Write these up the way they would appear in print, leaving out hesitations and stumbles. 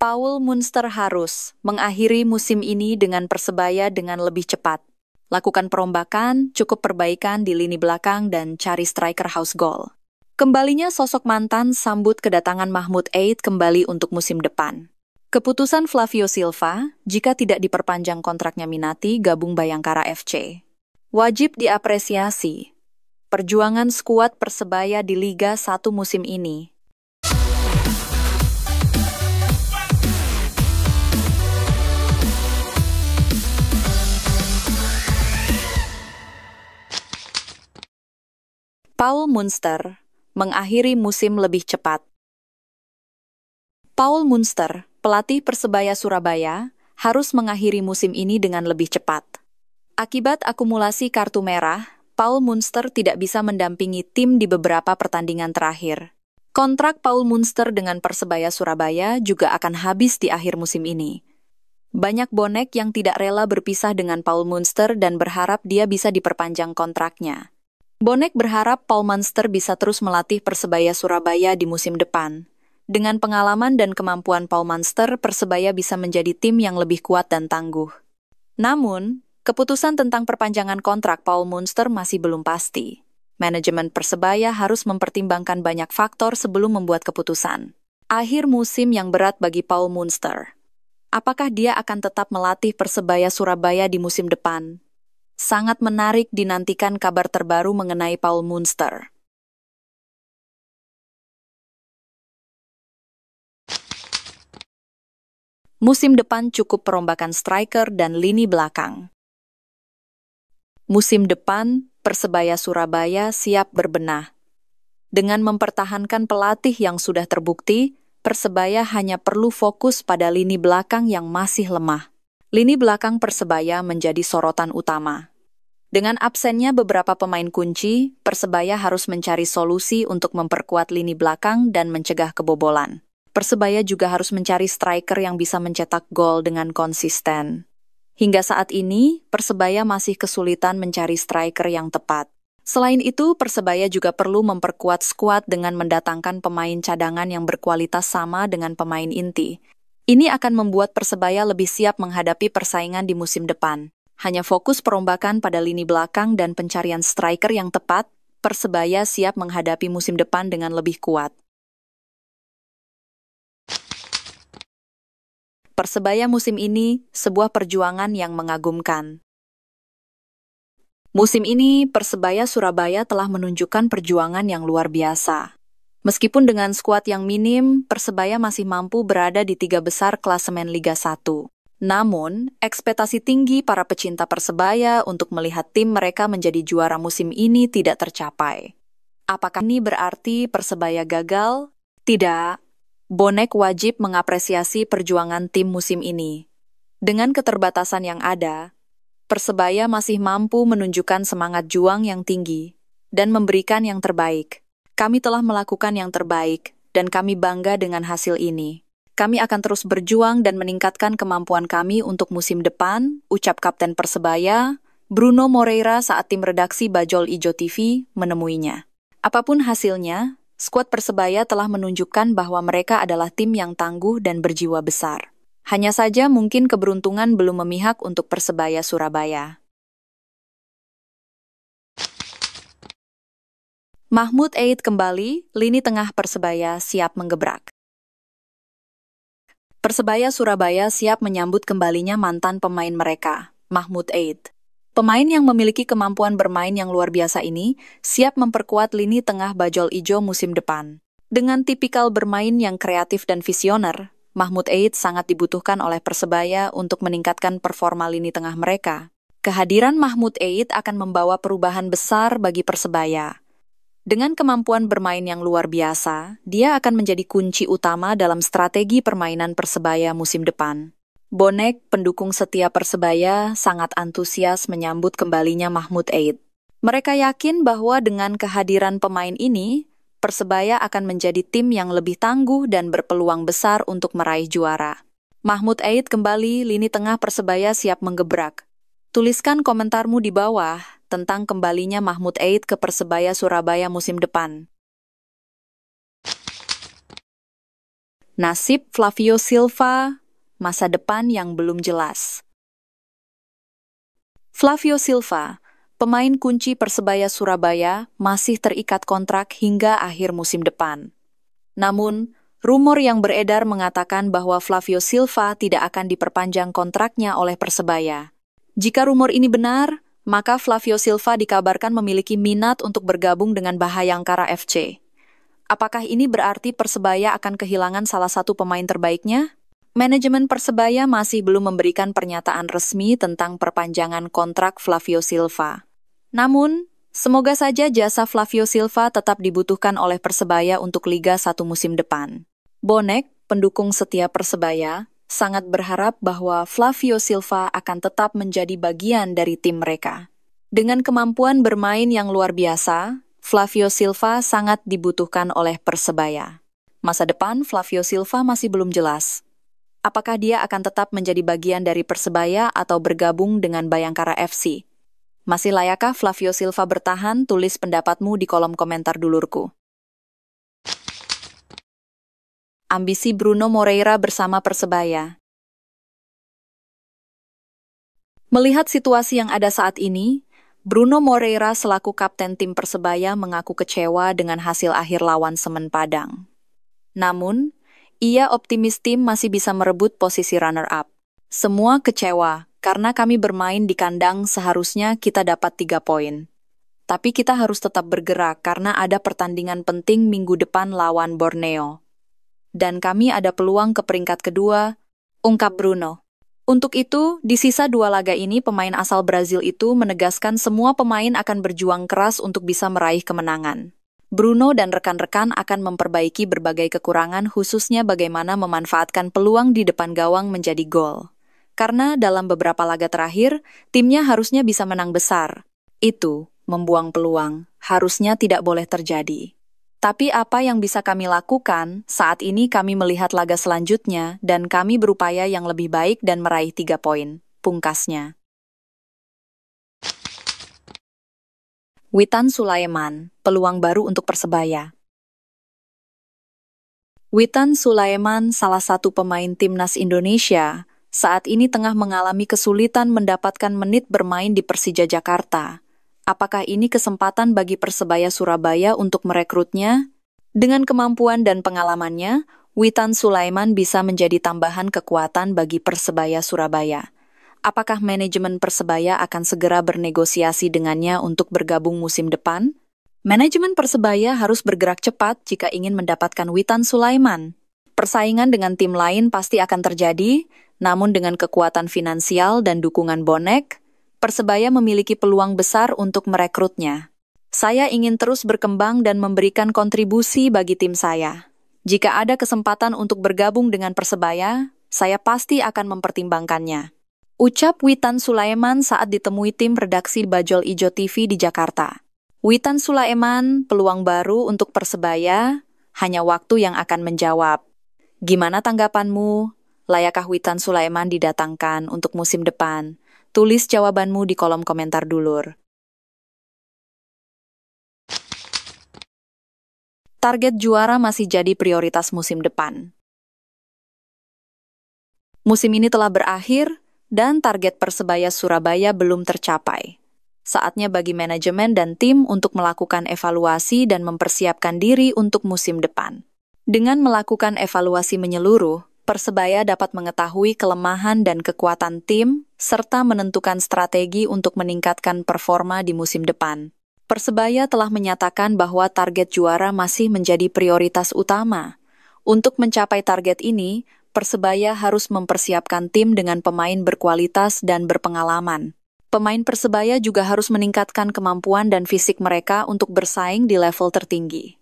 Paul Munster harus mengakhiri musim ini dengan Persebaya dengan lebih cepat. Lakukan perombakan, cukup perbaikan di lini belakang dan cari striker house goal. Kembalinya sosok mantan sambut kedatangan Mahmud Eid kembali untuk musim depan. Keputusan Flavio Silva, jika tidak diperpanjang kontraknya Minati gabung Bayangkara FC. Wajib diapresiasi. Perjuangan skuad Persebaya di Liga 1 musim ini. Paul Munster mengakhiri musim lebih cepat. Paul Munster, pelatih Persebaya Surabaya, harus mengakhiri musim ini dengan lebih cepat. Akibat akumulasi kartu merah, Paul Munster tidak bisa mendampingi tim di beberapa pertandingan terakhir. Kontrak Paul Munster dengan Persebaya Surabaya juga akan habis di akhir musim ini. Banyak bonek yang tidak rela berpisah dengan Paul Munster dan berharap dia bisa diperpanjang kontraknya. Bonek berharap Paul Munster bisa terus melatih Persebaya Surabaya di musim depan. Dengan pengalaman dan kemampuan Paul Munster, Persebaya bisa menjadi tim yang lebih kuat dan tangguh. Namun, keputusan tentang perpanjangan kontrak Paul Munster masih belum pasti. Manajemen Persebaya harus mempertimbangkan banyak faktor sebelum membuat keputusan. Akhir musim yang berat bagi Paul Munster. Apakah dia akan tetap melatih Persebaya Surabaya di musim depan? Sangat menarik dinantikan kabar terbaru mengenai Paul Munster. Musim depan cukup perombakan striker dan lini belakang. Musim depan, Persebaya Surabaya siap berbenah. Dengan mempertahankan pelatih yang sudah terbukti, Persebaya hanya perlu fokus pada lini belakang yang masih lemah. Lini belakang Persebaya menjadi sorotan utama. Dengan absennya beberapa pemain kunci, Persebaya harus mencari solusi untuk memperkuat lini belakang dan mencegah kebobolan. Persebaya juga harus mencari striker yang bisa mencetak gol dengan konsisten. Hingga saat ini, Persebaya masih kesulitan mencari striker yang tepat. Selain itu, Persebaya juga perlu memperkuat skuad dengan mendatangkan pemain cadangan yang berkualitas sama dengan pemain inti. Ini akan membuat Persebaya lebih siap menghadapi persaingan di musim depan. Hanya fokus perombakan pada lini belakang dan pencarian striker yang tepat, Persebaya siap menghadapi musim depan dengan lebih kuat. Persebaya musim ini sebuah perjuangan yang mengagumkan. Musim ini, Persebaya Surabaya telah menunjukkan perjuangan yang luar biasa. Meskipun dengan skuad yang minim, Persebaya masih mampu berada di 3 besar klasemen Liga 1. Namun, ekspektasi tinggi para pecinta Persebaya untuk melihat tim mereka menjadi juara musim ini tidak tercapai. Apakah ini berarti Persebaya gagal? Tidak. Bonek wajib mengapresiasi perjuangan tim musim ini. Dengan keterbatasan yang ada, Persebaya masih mampu menunjukkan semangat juang yang tinggi dan memberikan yang terbaik. Kami telah melakukan yang terbaik, dan kami bangga dengan hasil ini. Kami akan terus berjuang dan meningkatkan kemampuan kami untuk musim depan, ucap Kapten Persebaya, Bruno Moreira saat tim redaksi Bajul Ijo TV menemuinya. Apapun hasilnya, skuad Persebaya telah menunjukkan bahwa mereka adalah tim yang tangguh dan berjiwa besar. Hanya saja mungkin keberuntungan belum memihak untuk Persebaya Surabaya. Mahmud Eid kembali, lini tengah Persebaya siap menggebrak. Persebaya Surabaya siap menyambut kembalinya mantan pemain mereka, Mahmud Eid. Pemain yang memiliki kemampuan bermain yang luar biasa ini siap memperkuat lini tengah Bajul Ijo musim depan. Dengan tipikal bermain yang kreatif dan visioner, Mahmud Eid sangat dibutuhkan oleh Persebaya untuk meningkatkan performa lini tengah mereka. Kehadiran Mahmud Eid akan membawa perubahan besar bagi Persebaya. Dengan kemampuan bermain yang luar biasa, dia akan menjadi kunci utama dalam strategi permainan Persebaya musim depan. Bonek, pendukung setia Persebaya, sangat antusias menyambut kembalinya Mahmud Eid. Mereka yakin bahwa dengan kehadiran pemain ini, Persebaya akan menjadi tim yang lebih tangguh dan berpeluang besar untuk meraih juara. Mahmud Eid kembali, lini tengah Persebaya siap menggebrak. Tuliskan komentarmu di bawah tentang kembalinya Mahmud Eid ke Persebaya Surabaya musim depan. Nasib Flavio Silva, masa depan yang belum jelas. Flavio Silva, pemain kunci Persebaya Surabaya, masih terikat kontrak hingga akhir musim depan. Namun, rumor yang beredar mengatakan bahwa Flavio Silva tidak akan diperpanjang kontraknya oleh Persebaya. Jika rumor ini benar, maka Flavio Silva dikabarkan memiliki minat untuk bergabung dengan Bhayangkara FC. Apakah ini berarti Persebaya akan kehilangan salah satu pemain terbaiknya? Manajemen Persebaya masih belum memberikan pernyataan resmi tentang perpanjangan kontrak Flavio Silva. Namun, semoga saja jasa Flavio Silva tetap dibutuhkan oleh Persebaya untuk Liga 1 musim depan. Bonek, pendukung setia Persebaya, sangat berharap bahwa Flavio Silva akan tetap menjadi bagian dari tim mereka. Dengan kemampuan bermain yang luar biasa, Flavio Silva sangat dibutuhkan oleh Persebaya. Masa depan Flavio Silva masih belum jelas. Apakah dia akan tetap menjadi bagian dari Persebaya atau bergabung dengan Bhayangkara FC? Masih layakkah Flavio Silva bertahan? Tulis pendapatmu di kolom komentar dulurku. Ambisi Bruno Moreira bersama Persebaya. Melihat situasi yang ada saat ini, Bruno Moreira selaku kapten tim Persebaya mengaku kecewa dengan hasil akhir lawan Semen Padang. Namun, ia optimis tim masih bisa merebut posisi runner-up. Semua kecewa, karena kami bermain di kandang seharusnya kita dapat 3 poin. Tapi kita harus tetap bergerak karena ada pertandingan penting minggu depan lawan Borneo. Dan kami ada peluang ke peringkat kedua, ungkap Bruno. Untuk itu, di sisa 2 laga ini pemain asal Brazil itu menegaskan semua pemain akan berjuang keras untuk bisa meraih kemenangan. Bruno dan rekan-rekan akan memperbaiki berbagai kekurangan khususnya bagaimana memanfaatkan peluang di depan gawang menjadi gol. Karena dalam beberapa laga terakhir, timnya harusnya bisa menang besar. Itu, membuang peluang, harusnya tidak boleh terjadi. Tapi apa yang bisa kami lakukan, saat ini kami melihat laga selanjutnya dan kami berupaya yang lebih baik dan meraih 3 poin, pungkasnya. Witan Sulaiman, peluang baru untuk Persebaya. Witan Sulaiman, salah satu pemain timnas Indonesia, saat ini tengah mengalami kesulitan mendapatkan menit bermain di Persija Jakarta. Apakah ini kesempatan bagi Persebaya Surabaya untuk merekrutnya? Dengan kemampuan dan pengalamannya, Witan Sulaiman bisa menjadi tambahan kekuatan bagi Persebaya Surabaya. Apakah manajemen Persebaya akan segera bernegosiasi dengannya untuk bergabung musim depan? Manajemen Persebaya harus bergerak cepat jika ingin mendapatkan Witan Sulaiman. Persaingan dengan tim lain pasti akan terjadi, namun dengan kekuatan finansial dan dukungan Bonek, Persebaya memiliki peluang besar untuk merekrutnya. Saya ingin terus berkembang dan memberikan kontribusi bagi tim saya. Jika ada kesempatan untuk bergabung dengan Persebaya, saya pasti akan mempertimbangkannya. Ucap Witan Sulaiman saat ditemui tim redaksi Bajul Ijo TV di Jakarta. Witan Sulaiman, peluang baru untuk Persebaya, hanya waktu yang akan menjawab. Gimana tanggapanmu? Layakkah Witan Sulaiman didatangkan untuk musim depan? Tulis jawabanmu di kolom komentar dulur. Target juara masih jadi prioritas musim depan. Musim ini telah berakhir, dan target Persebaya Surabaya belum tercapai. Saatnya bagi manajemen dan tim untuk melakukan evaluasi dan mempersiapkan diri untuk musim depan. Dengan melakukan evaluasi menyeluruh, Persebaya dapat mengetahui kelemahan dan kekuatan tim, serta menentukan strategi untuk meningkatkan performa di musim depan. Persebaya telah menyatakan bahwa target juara masih menjadi prioritas utama. Untuk mencapai target ini, Persebaya harus mempersiapkan tim dengan pemain berkualitas dan berpengalaman. Pemain Persebaya juga harus meningkatkan kemampuan dan fisik mereka untuk bersaing di level tertinggi.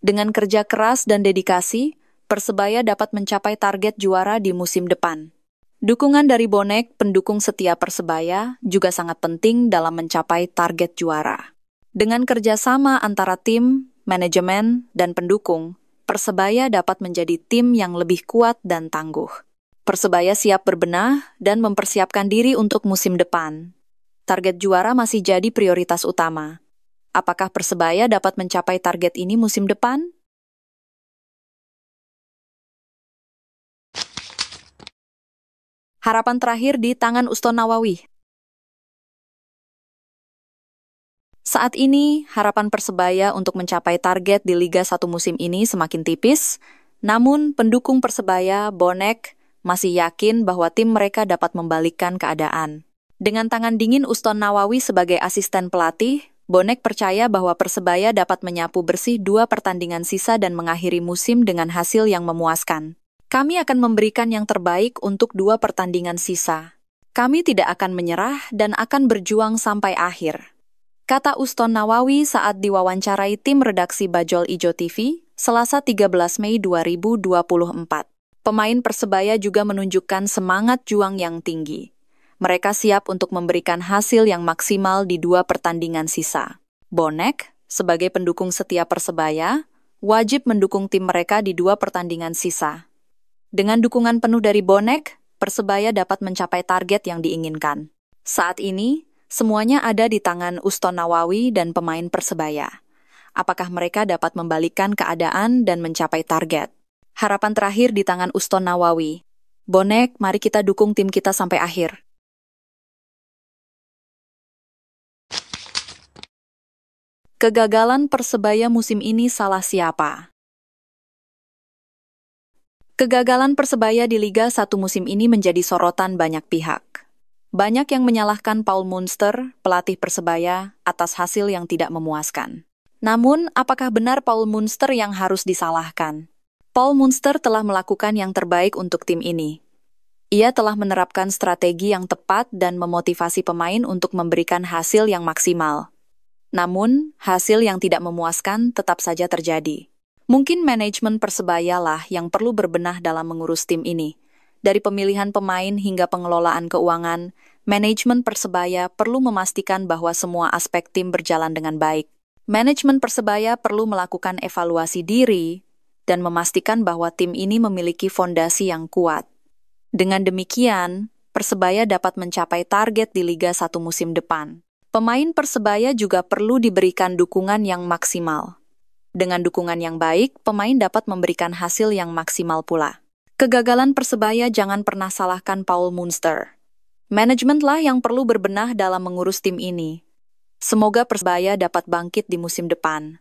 Dengan kerja keras dan dedikasi, Persebaya dapat mencapai target juara di musim depan. Dukungan dari Bonek, pendukung setia Persebaya, juga sangat penting dalam mencapai target juara. Dengan kerjasama antara tim, manajemen, dan pendukung, Persebaya dapat menjadi tim yang lebih kuat dan tangguh. Persebaya siap berbenah dan mempersiapkan diri untuk musim depan. Target juara masih jadi prioritas utama. Apakah Persebaya dapat mencapai target ini musim depan? Harapan terakhir di tangan Uston Nawawi. Saat ini, harapan Persebaya untuk mencapai target di Liga 1 musim ini semakin tipis, namun pendukung Persebaya, bonek, masih yakin bahwa tim mereka dapat membalikkan keadaan. Dengan tangan dingin Uston Nawawi sebagai asisten pelatih, bonek percaya bahwa Persebaya dapat menyapu bersih 2 pertandingan sisa dan mengakhiri musim dengan hasil yang memuaskan. Kami akan memberikan yang terbaik untuk 2 pertandingan sisa. Kami tidak akan menyerah dan akan berjuang sampai akhir, kata Uston Nawawi saat diwawancarai tim redaksi Bajul Ijo TV, Selasa 13 Mei 2024. Pemain Persebaya juga menunjukkan semangat juang yang tinggi. Mereka siap untuk memberikan hasil yang maksimal di 2 pertandingan sisa. Bonek, sebagai pendukung setia Persebaya, wajib mendukung tim mereka di 2 pertandingan sisa. Dengan dukungan penuh dari bonek, Persebaya dapat mencapai target yang diinginkan. Saat ini, semuanya ada di tangan Uston Nawawi dan pemain Persebaya. Apakah mereka dapat membalikkan keadaan dan mencapai target? Harapan terakhir di tangan Uston Nawawi. Bonek, mari kita dukung tim kita sampai akhir. Kegagalan Persebaya musim ini salah siapa? Kegagalan Persebaya di Liga 1 musim ini menjadi sorotan banyak pihak. Banyak yang menyalahkan Paul Munster, pelatih Persebaya, atas hasil yang tidak memuaskan. Namun, apakah benar Paul Munster yang harus disalahkan? Paul Munster telah melakukan yang terbaik untuk tim ini. Ia telah menerapkan strategi yang tepat dan memotivasi pemain untuk memberikan hasil yang maksimal. Namun, hasil yang tidak memuaskan tetap saja terjadi. Mungkin manajemen Persebaya lah yang perlu berbenah dalam mengurus tim ini. Dari pemilihan pemain hingga pengelolaan keuangan, manajemen Persebaya perlu memastikan bahwa semua aspek tim berjalan dengan baik. Manajemen Persebaya perlu melakukan evaluasi diri dan memastikan bahwa tim ini memiliki fondasi yang kuat. Dengan demikian, Persebaya dapat mencapai target di Liga 1 musim depan. Pemain Persebaya juga perlu diberikan dukungan yang maksimal. Dengan dukungan yang baik, pemain dapat memberikan hasil yang maksimal pula. Kegagalan Persebaya jangan pernah salahkan Paul Munster. Manajemenlah yang perlu berbenah dalam mengurus tim ini. Semoga Persebaya dapat bangkit di musim depan.